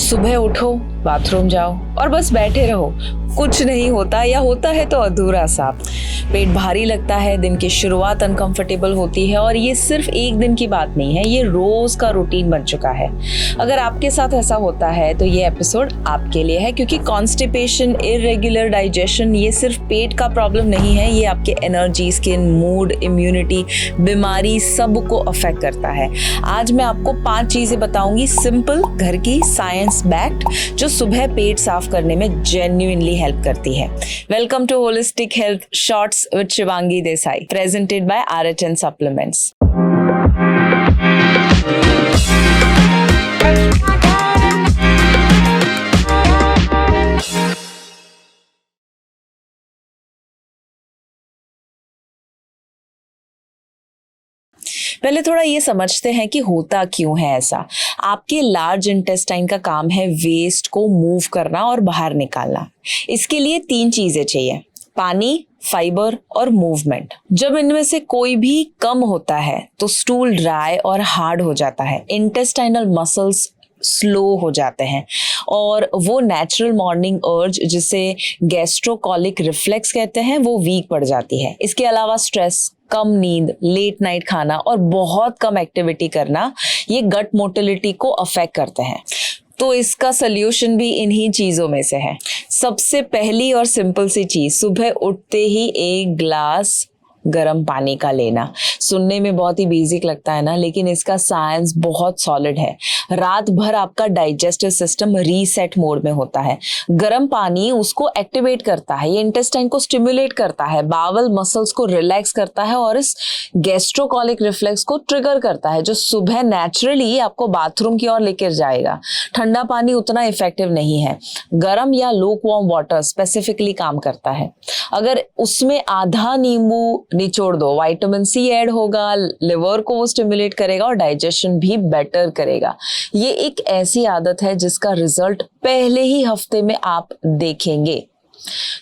सुबह उठो, बाथरूम जाओ और बस बैठे रहो, कुछ नहीं होता या होता है तो अधूरा सा। पेट भारी लगता है, दिन की शुरुआत अनकंफर्टेबल होती है और ये सिर्फ एक दिन की बात नहीं है, ये रोज का रूटीन बन चुका है। अगर आपके साथ ऐसा होता है तो ये एपिसोड आपके लिए है, क्योंकि कॉन्स्टिपेशन, इरेगुलर डाइजेशन ये सिर्फ पेट का प्रॉब्लम नहीं है, ये आपके एनर्जी, स्किन, मूड, इम्यूनिटी, बीमारी सबको अफेक्ट करता है। आज मैं आपको 5 चीजें बताऊंगी, सिंपल, घर की, साइंस बैक्ड, जो सुबह पेट साफ करने में जेन्युइनली हेल्प करती है। Welcome to holistic health shorts with Shivangi Desai, presented by RH supplements. पहले थोड़ा ये समझते हैं कि होता क्यों है ऐसा। आपके लार्ज इंटेस्टाइन का काम है वेस्ट को मूव करना और बाहर निकालना। इसके लिए 3 चीजें चाहिए: पानी, फाइबर और मूवमेंट। जब इनमें से कोई भी कम होता है तो स्टूल ड्राई और हार्ड हो जाता है, इंटेस्टाइनल मसल्स स्लो हो जाते हैं और वो नेचुरल मॉर्निंग अर्ज, जिसे गैस्ट्रोकोलिक रिफ्लेक्स कहते हैं, वो वीक पड़ जाती है। इसके अलावा स्ट्रेस, कम नींद, लेट नाइट खाना और बहुत कम एक्टिविटी करना, ये गट मोटिलिटी को अफेक्ट करते हैं। तो इसका सल्यूशन भी इन्हीं चीजों में से है। सबसे पहली और सिंपल सी चीज, सुबह उठते ही 1 ग्लास गर्म पानी का लेना। सुनने में बहुत ही बेसिक लगता है ना, लेकिन इसका साइंस बहुत सॉलिड है। रात भर आपका डाइजेस्टिव सिस्टम रीसेट मोड में होता है। गर्म पानी उसको एक्टिवेट करता है, ये इंटेस्टाइन को स्टिमुलेट करता है, बावल मसल्स को रिलैक्स करता है और इस गैस्ट्रोकोलिक रिफ्लेक्स को ट्रिगर करता है, जो सुबह नेचुरली आपको बाथरूम की ओर लेकर जाएगा। ठंडा पानी उतना इफेक्टिव नहीं है, गर्म या लूक वार्म वाटर स्पेसिफिकली काम करता है। अगर उसमें आधा नींबू निचोड़ दो, विटामिन सी ऐड होगा, लिवर को वो स्टिमुलेट करेगा और डाइजेशन भी बेटर करेगा। ये एक ऐसी आदत है जिसका रिजल्ट पहले ही हफ्ते में आप देखेंगे।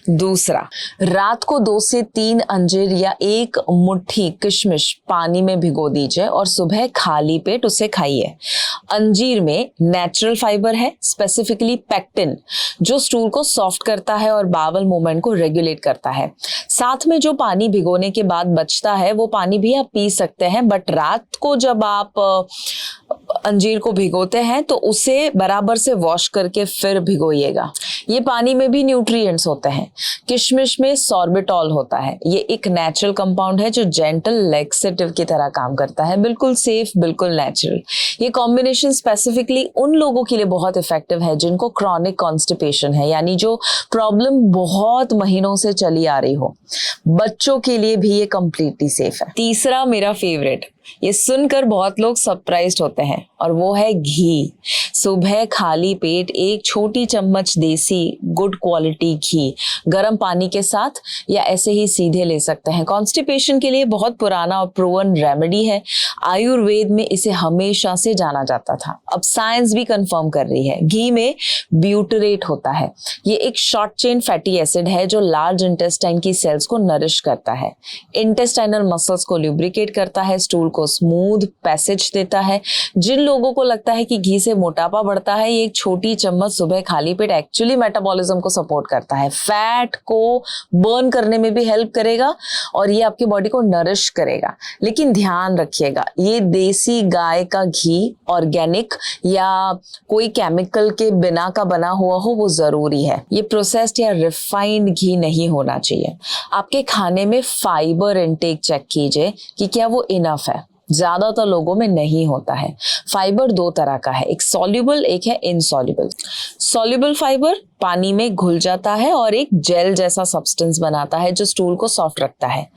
दूसरा, रात को 2 से 3 अंजीर या 1 मुट्ठी किशमिश पानी में भिगो दीजिए और सुबह खाली पेट उसे खाइए। अंजीर में नेचुरल फाइबर है, स्पेसिफिकली पेक्टिन, जो स्टूल को सॉफ्ट करता है और बावल मूवमेंट को रेगुलेट करता है। साथ में जो पानी भिगोने के बाद बचता है वो पानी भी आप पी सकते हैं, बट रात को जब आप अंजीर को भिगोते हैं तो उसे बराबर से वॉश करके फिर भिगोइएगा। ये पानी में भी न्यूट्रिएंट्स होते हैं। किशमिश में सॉर्बिटॉल होता है, ये एक नेचुरल कंपाउंड है जो जेंटल लैक्सेटिव की तरह काम करता है, बिल्कुल सेफ, बिल्कुल नेचुरल। ये कॉम्बिनेशन स्पेसिफिकली उन लोगों के लिए बहुत इफेक्टिव है जिनको क्रॉनिक कॉन्स्टिपेशन है, यानी जो प्रॉब्लम बहुत महीनों से चली आ रही हो। बच्चों के लिए भी ये कंप्लीटली सेफ है। तीसरा, मेरा फेवरेट, ये सुनकर बहुत लोग सरप्राइज्ड होते हैं, और वो है घी। सुबह खाली पेट 1 छोटी चम्मच देसी गुड क्वालिटी घी गर्म पानी के साथ या ऐसे ही सीधे ले सकते हैं। कॉन्स्टिपेशन के लिए बहुत पुराना और प्रूवन रेमेडी है। आयुर्वेद में इसे हमेशा से जाना जाता था, अब साइंस भी कंफर्म कर रही है। घी में ब्यूटरेट होता है, ये एक शॉर्ट चेन फैटी एसिड है जो लार्ज इंटेस्टाइन की सेल्स को नरिश करता है, इंटेस्टाइनल मसल्स को ल्यूब्रिकेट करता है, स्टूल को स्मूथ पैसेज देता है। जिन लोगों को लगता है कि घी से मोटापा बढ़ता है, ये 1 छोटी चम्मच सुबह खाली पेट एक्चुअली मेटाबॉलिज्म को सपोर्ट करता है, फैट को बर्न करने में भी हेल्प करेगा और ये आपकी बॉडी को नरिश करेगा। लेकिन ध्यान रखिएगा, ये देसी गाय का घी, ऑर्गेनिक या कोई केमिकल के बिना का बना हुआ हो, वो जरूरी है। ये प्रोसेस्ड या रिफाइंड घी नहीं होना चाहिए। आपके खाने में फाइबर इनटेक चेक कीजिए कि क्या वो इनफ है। ज्यादातर लोगों में नहीं होता है। फाइबर 2 तरह का है, एक सॉल्युबल, एक है इनसॉल्युबल। सॉल्युबल फाइबर पानी में घुल जाता है और एक जेल जैसा सब्सटेंस बनाता है जो स्टूल को सॉफ्ट रखता है।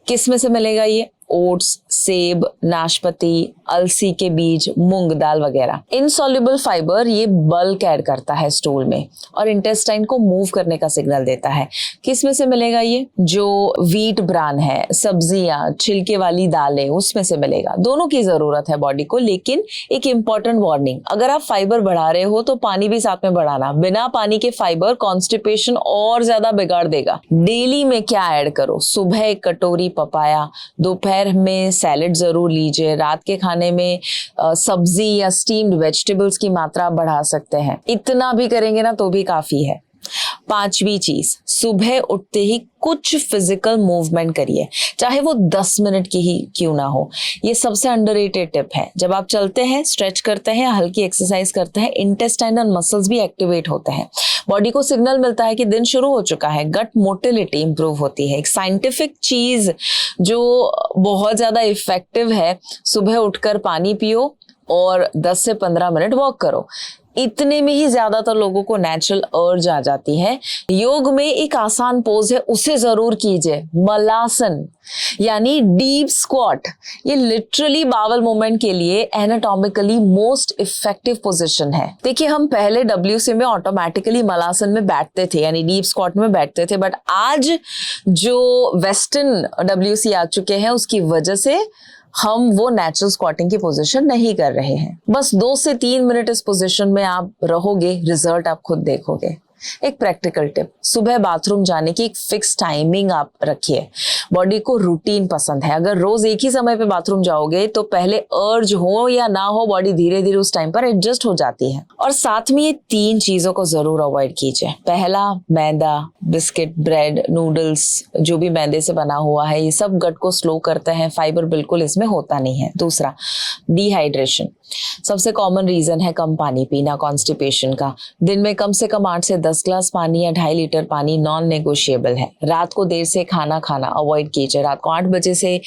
किस में से मिलेगा ये? ओट्स, सेब, नाशपाती, अलसी के बीज, मूंग दाल वगैरह। इनसॉल्युबल फाइबर ये बल्क ऐड करता है स्टूल में और इंटेस्टाइन को मूव करने का सिग्नल देता है। किस में से मिलेगा ये? जो व्हीट ब्रान है, सब्जियां, छिलके वाली दालें, उसमें से मिलेगा। दोनों की जरूरत है बॉडी को, लेकिन एक इंपॉर्टेंट वार्निंग, अगर आप फाइबर बढ़ा रहे हो तो पानी भी साथ में बढ़ाना। बिना पानी के फाइबर कॉन्स्टिपेशन और ज्यादा बिगाड़ देगा। डेली में क्या ऐड करो? सुबह 1 कटोरी पपाया, दोपहर दोपहर में सैलेड जरूर लीजिए। रात के खाने में सब्जी या स्टीम्ड वेजिटेबल्स की मात्रा बढ़ा सकते हैं। इतना भी करेंगे ना तो भी काफी है। 5वीं चीज, सुबह उठते ही कुछ फिजिकल मूवमेंट करिए, चाहे वो 10 मिनट की ही क्यों ना हो। ये सबसे अंडररेटेड टिप है। जब आप चलते हैं, स्ट्रेच करते हैं, हल्की एक्सरसाइज करते हैं, इंटेस्टाइनल मसल्स भी एक्टिवेट होते हैं। बॉडी को सिग्नल मिलता है कि दिन शुरू हो चुका है। गट मोटिलिटी इंप्रूव होती है। एक साइंटिफिक चीज जो बहुत ज्यादा इफेक्टिव है, सुबह उठकर पानी पियो और 10 से 15 मिनट वॉक करो। इतने में ही ज्यादातर लोगों को नेचुरल अर्ज आ जाती है। योग में एक आसान पोज है, उसे जरूर कीजिए, मलासन यानी डीप स्क्वाट। ये लिटरली बावल मूवमेंट के लिए एनाटॉमिकली मोस्ट इफेक्टिव पोजीशन है। देखिए, हम पहले WC में ऑटोमेटिकली मलासन में बैठते थे, यानी डीप स्क्वाट में बैठते थे, बट आज जो वेस्टर्न WC आ चुके हैं उसकी वजह से हम वो नेचुरल स्क्वाटिंग की पोजीशन नहीं कर रहे हैं। बस 2 से 3 मिनट इस पोजीशन में आप रहोगे, रिजल्ट आप खुद देखोगे। एक प्रैक्टिकल टिप, सुबह बाथरूम जाने की एक फिक्स टाइमिंग आप रखिए। बॉडी को रूटीन पसंद है। अगर रोज एक ही समय पे बाथरूम जाओगे तो पहले अर्ज हो या ना हो, बॉडी धीरे धीरे उस टाइम पर एडजस्ट हो जाती है। और साथ में ये 3 चीजों को जरूर अवॉइड कीजिए। पहला, मैदा, बिस्किट, ब्रेड, नूडल्स, जो भी मैदे से बना हुआ है, ये सब गट को स्लो करते हैं। फाइबर बिल्कुल इसमें होता नहीं है। दूसरा, डिहाइड्रेशन। सबसे कॉमन रीजन है कम पानी पीना, कॉन्स्टिपेशन का। दिन में कम से कम 8 से 10 ग्लास पानी या 2.5 लीटर पानी नॉन नेगोशिएबल है। रात को देर से खाना अवॉइड कीजिए। रात को 8 बजे से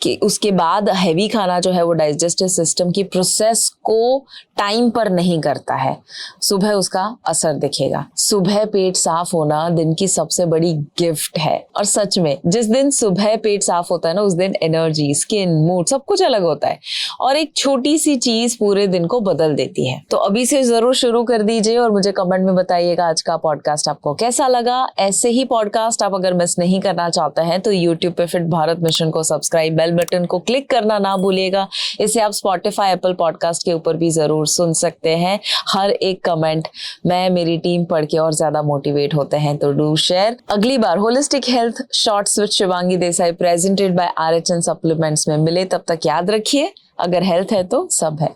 कि उसके बाद हैवी खाना जो है वो डाइजेस्टिव सिस्टम की प्रोसेस को टाइम पर नहीं करता है। सुबह उसका असर दिखेगा। सुबह पेट साफ होना दिन की सबसे बड़ी गिफ्ट है। और सच में जिस दिन सुबह पेट साफ होता है ना, उस दिन एनर्जी, स्किन, मूड सब कुछ अलग होता है और एक छोटी सी चीज पूरे दिन को बदल देती है। तो अभी से जरूर शुरू कर दीजिए और मुझे कमेंट में बताइएगा आज का पॉडकास्ट आपको कैसा लगा। ऐसे ही पॉडकास्ट आप अगर मिस नहीं करना चाहते हैं तो यूट्यूब पे फिट भारत मिशन को सब्सक्राइब, बेल बटन को क्लिक करना ना भूलिएगा। इसे आप स्पॉटिफाई, एप्पल पॉडकास्ट के ऊपर भी जरूर सुन सकते हैं। हर एक कमेंट मैं, मेरी टीम पढ़ के और ज्यादा मोटिवेट होते हैं, तो डू शेयर। अगली बार holistic health shorts with Shivangi Desai presented by RHN supplements में मिले। तब तक याद रखिए, अगर हेल्थ है तो सब है।